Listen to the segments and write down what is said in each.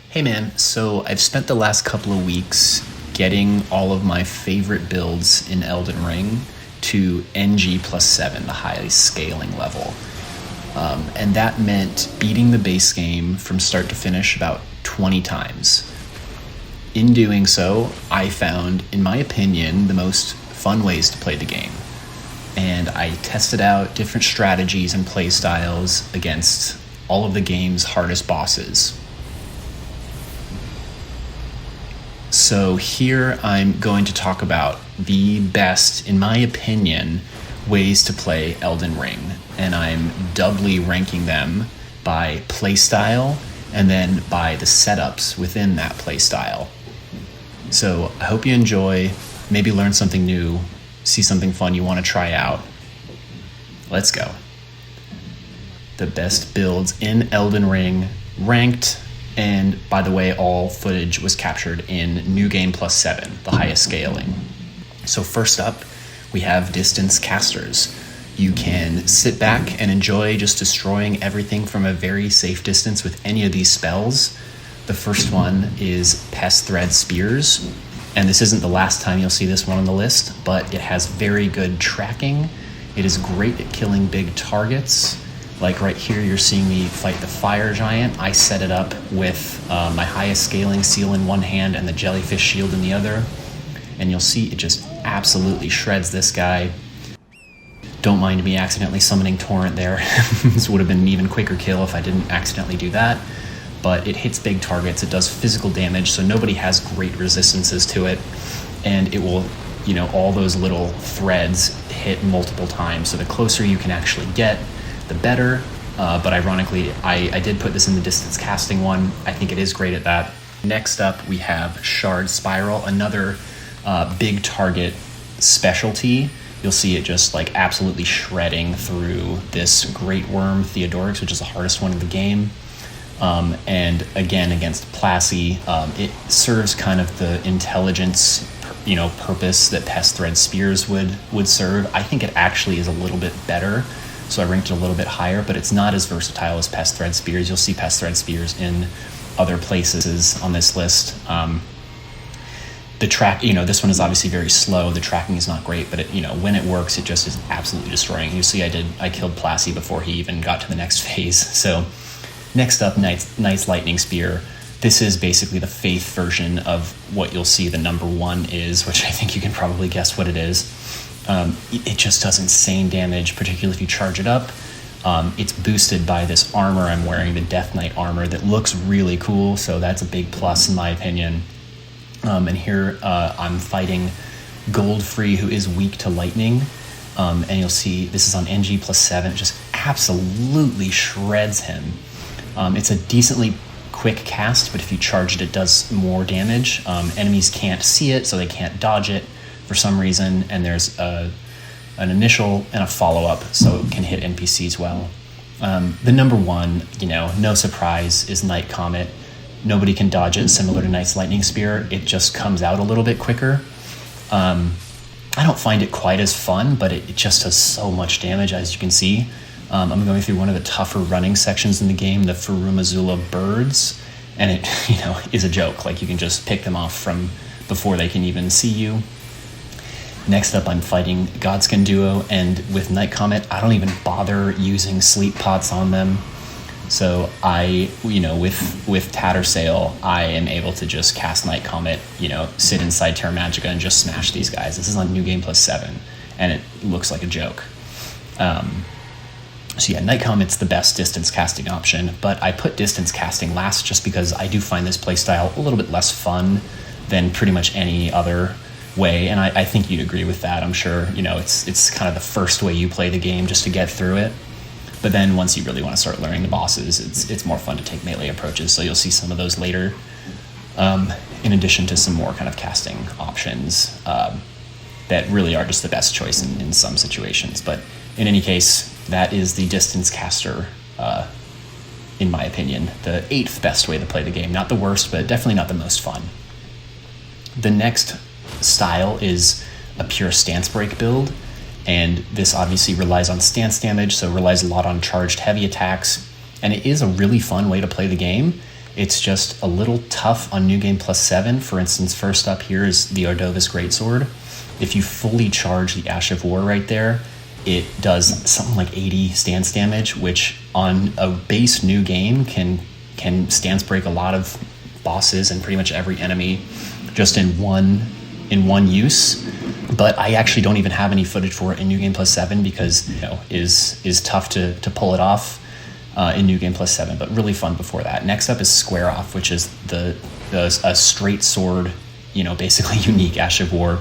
Hey man, so I've spent the last couple of weeks getting all of my favorite builds in Elden Ring to NG+7, the highest scaling level. And that meant beating the base game from start to finish about 20 times. In doing so, I found, in my opinion, the most fun ways to play the game. And I tested out different strategies and play styles against all of the game's hardest bosses. So here I'm going to talk about the best, in my opinion, ways to play Elden Ring. And I'm doubly ranking them by playstyle and then by the setups within that playstyle. So I hope you enjoy, maybe learn something new, see something fun you want to try out. Let's go. The best builds in Elden Ring, ranked. And by the way, all footage was captured in New Game +7, the highest scaling. So first up, we have distance casters. You can sit back and enjoy just destroying everything from a very safe distance with any of these spells. The first one is Pest Thread Spears. And this isn't the last time you'll see this one on the list, but it has very good tracking. It is great at killing big targets. Like right here, you're seeing me fight the fire giant. I set it up with my highest scaling seal in one hand and the jellyfish shield in the other. And you'll see it just absolutely shreds this guy. Don't mind me accidentally summoning Torrent there. This would have been an even quicker kill if I didn't accidentally do that. But it hits big targets, it does physical damage, so nobody has great resistances to it. And it will, all those little threads hit multiple times. So the closer you can actually get, the better, but ironically, I did put this in the distance casting one. I think it is great at that. Next up, we have Shard Spiral, another big target specialty. You'll see it just like absolutely shredding through this Great Worm Theodorix, which is the hardest one in the game. And again, against Plassey, it serves kind of the intelligence purpose that Pest Thread Spears would serve. I think it actually is a little bit better. So I ranked it a little bit higher, but it's not as versatile as Pest Thread Spears. You'll see Pest Thread Spears in other places on this list. The track, this one is obviously very slow. The tracking is not great, but when it works, it just is absolutely destroying. You see, I killed Plassey before he even got to the next phase. So next up, Knight's Lightning Spear. This is basically the Faith version of what you'll see the number one is, which I think you can probably guess what it is. It just does insane damage, particularly if you charge it up. It's boosted by this armor I'm wearing, the Death Knight armor, that looks really cool, so that's a big plus in my opinion. And here I'm fighting Goldfree, who is weak to lightning. And you'll see this is on NG+7, it just absolutely shreds him. It's a decently quick cast, but if you charge it, it does more damage. Enemies can't see it, so they can't dodge it for some reason, and there's an initial and a follow-up, so it can hit NPCs well. The number one, no surprise, is Night Comet. Nobody can dodge it, similar to Knight's Lightning Spear. It just comes out a little bit quicker. I don't find it quite as fun, but it just does so much damage, as you can see. I'm going through one of the tougher running sections in the game, the Furumazula birds, and it is a joke. Like, you can just pick them off from before they can even see you. Next up, I'm fighting Godskin Duo, and with Night Comet, I don't even bother using sleep pots on them. So with Tattersail, I am able to just cast Night Comet, sit inside Terra Magica and just smash these guys. This is on New Game +7, and it looks like a joke. So yeah, Night Comet's the best distance casting option, but I put distance casting last just because I do find this playstyle a little bit less fun than pretty much any other way, and I think you'd agree with that. I'm sure it's kind of the first way you play the game just to get through it, but then once you really want to start learning the bosses, it's more fun to take melee approaches, so you'll see some of those later, in addition to some more kind of casting options that really are just the best choice in some situations. But in any case, that is the distance caster, in my opinion, the 8th best way to play the game. Not the worst, but definitely not the most fun. The next style is a pure stance break build, and this obviously relies on stance damage, so relies a lot on charged heavy attacks, and it is a really fun way to play the game. It's just a little tough on New Game Plus 7. For instance, first up here is the Ardovis Greatsword. If you fully charge the Ash of War right there, it does something like 80 stance damage, which on a base new game can stance break a lot of bosses and pretty much every enemy just in one use. But I actually don't even have any footage for it in New Game Plus 7 because is tough to pull it off in New Game Plus 7, but really fun before that. Next up is Square Off, which is a straight sword, basically unique Ash of War.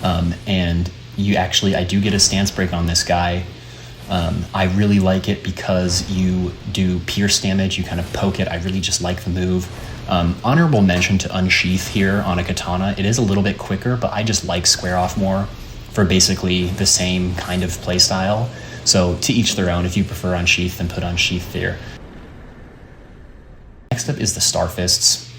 And I do get a stance break on this guy. I really like it because you do pierce damage, you kind of poke it. I really just like the move. Honorable mention to Unsheath here on a katana. It is a little bit quicker, but I just like Square Off more for basically the same kind of play style. So to each their own. If you prefer Unsheath, then put Unsheath there. Next up is the Star Fists.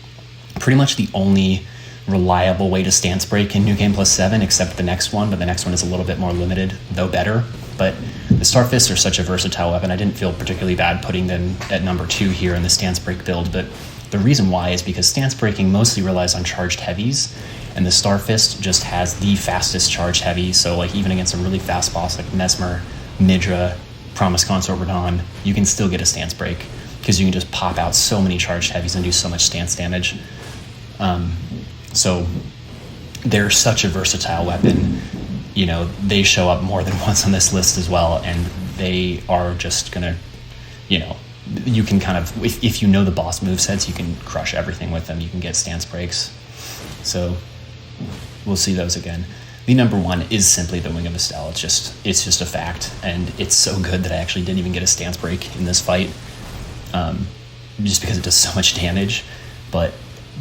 Pretty much the only reliable way to stance break in New Game Plus 7, except the next one, but the next one is a little bit more limited, though better. But the Star Fists are such a versatile weapon. I didn't feel particularly bad putting them at number 2 here in the stance break build, but the reason why is because stance breaking mostly relies on charged heavies, and the Star Fist just has the fastest charged heavy. So like even against a really fast boss like Mesmer, Midra, Promise Consort Radon, you can still get a stance break because you can just pop out so many charged heavies and do so much stance damage. So they're such a versatile weapon. They show up more than once on this list as well, and they are just gonna, you can kind of, if you know the boss movesets, you can crush everything with them. You can get stance breaks. So we'll see those again. The number 1 is simply the Wing of Estelle. It's just a fact, and it's so good that I actually didn't even get a stance break in this fight, just because it does so much damage. But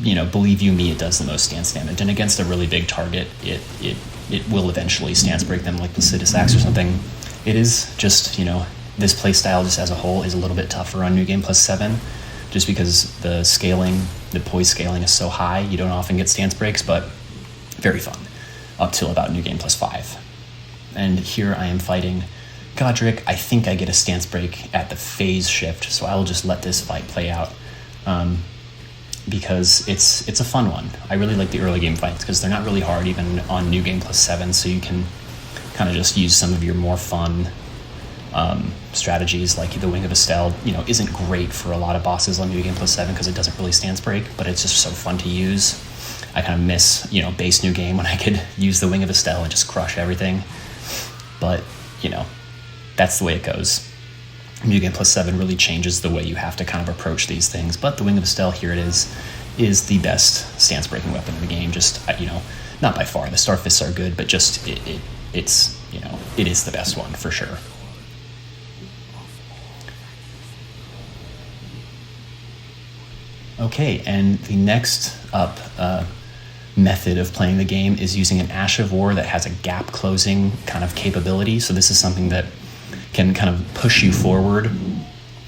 believe you me, it does the most stance damage, and against a really big target, it will eventually stance break them, like Placidus Axe or something. It is just this playstyle just as a whole is a little bit tougher on New Game Plus 7, just because the poise scaling is so high. You don't often get stance breaks, but very fun up till about New Game Plus 5. And here I am fighting Godric. I think I get a stance break at the phase shift, so I will just let this fight play out, because it's a fun one. I really like the early game fights because they're not really hard even on New Game Plus 7, so you can kind of just use some of your more fun strategies. Like the Wing of Estelle, isn't great for a lot of bosses on New Game Plus 7 because it doesn't really stance break, but it's just so fun to use. I kind of miss, base New Game when I could use the Wing of Estelle and just crush everything. But, that's the way it goes. New Game Plus 7 really changes the way you have to kind of approach these things. But the Wing of Estelle, here it is the best stance breaking weapon in the game. Just, not by far. The Star Fists are good, but just it's it is the best one for sure. Okay, and the next up method of playing the game is using an Ash of War that has a gap closing kind of capability. So this is something that can kind of push you forward,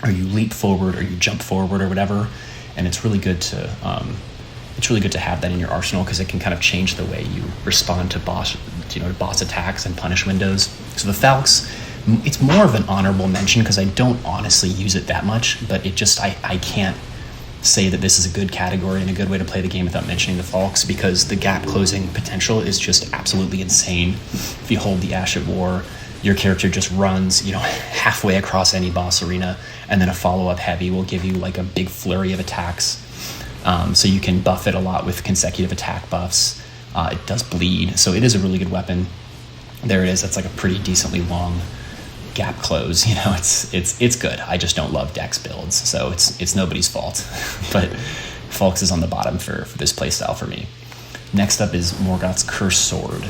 or you leap forward, or you jump forward, or whatever. And it's really good to have that in your arsenal because it can kind of change the way you respond to boss attacks and punish windows. So the Falx, it's more of an honorable mention because I don't honestly use it that much, but I can't say that this is a good category and a good way to play the game without mentioning the Falx, because the gap closing potential is just absolutely insane. If you hold the Ash of War, your character just runs, halfway across any boss arena, and then a follow-up heavy will give you like a big flurry of attacks. So you can buff it a lot with consecutive attack buffs. It does bleed, so it is a really good weapon. There it is. That's like a pretty decently long gap close. It's good. I just don't love Dex builds, so it's nobody's fault. But Falx is on the bottom for this playstyle for me. Next up is Morgoth's Cursed Sword.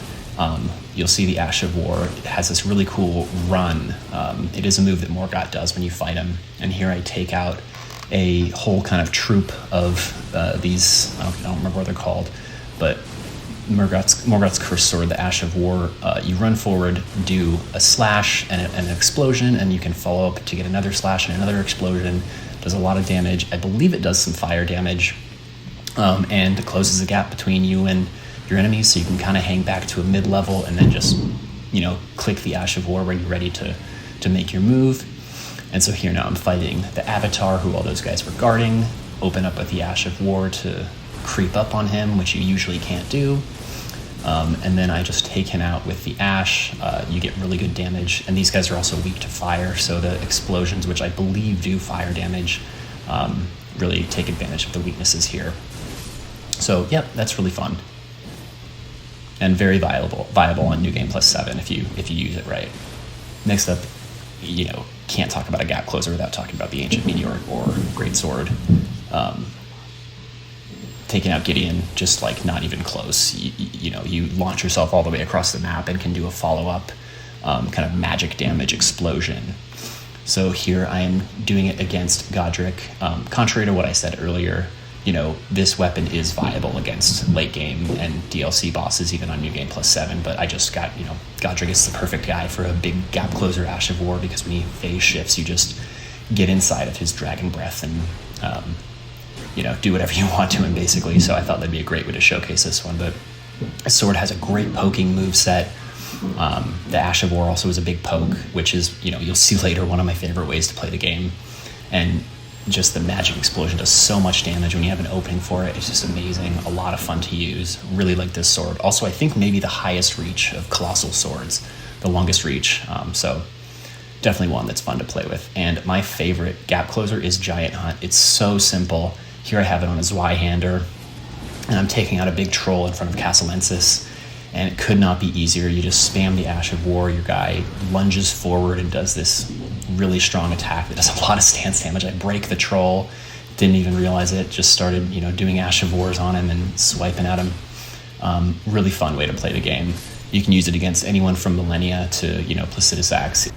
You'll see the Ash of War. It has this really cool run. It is a move that Morgoth does when you fight him. And here I take out a whole kind of troop of these, I don't remember what they're called, but Morgoth's Cursed Sword, the Ash of War, you run forward, do a slash and an explosion, and you can follow up to get another slash and another explosion. Does a lot of damage. I believe it does some fire damage, and closes the gap between you and your enemies, so you can kind of hang back to a mid-level and then just, click the Ash of War when you're ready to make your move. And so here now I'm fighting the Avatar, who all those guys were guarding. open up with the Ash of War to creep up on him, which you usually can't do. And then I just take him out with the Ash. You get really good damage, and these guys are also weak to fire, so the explosions, which I believe do fire damage, really take advantage of the weaknesses here. So, yep, that's really fun. And very viable on New Game Plus 7 if you use it right. Next up, can't talk about a gap closer without talking about the Ancient Meteor or Greatsword. Taking out Gideon, just like not even close. You launch yourself all the way across the map and can do a follow-up kind of magic damage explosion. So here I am doing it against Godric. Contrary to what I said earlier, this weapon is viable against late game and DLC bosses, even on New Game Plus 7, but I just got, Godric is the perfect guy for a big gap closer Ash of War, because when he phase shifts, you just get inside of his dragon breath and, do whatever you want to him, basically. So I thought that'd be a great way to showcase this one. But this sword has a great poking moveset. The Ash of War also is a big poke, which is, you'll see later, one of my favorite ways to play the game. And just the magic explosion does so much damage when you have an opening for it. It's just amazing. A lot of fun to use. Really like this sword. Also, I think maybe the highest reach of colossal swords, the longest reach. So definitely one that's fun to play with. And my favorite gap closer is Giant Hunt. It's so simple. Here I have it on a Zweihander, and I'm taking out a big troll in front of Castellensis, and it could not be easier. You just spam the Ash of War. Your guy lunges forward and does this really strong attack that does a lot of stance damage. I break the troll, didn't even realize it, just started doing Ash of Wars on him and swiping at him. Really fun way to play the game. You can use it against anyone from Millennia to Placidus Axe.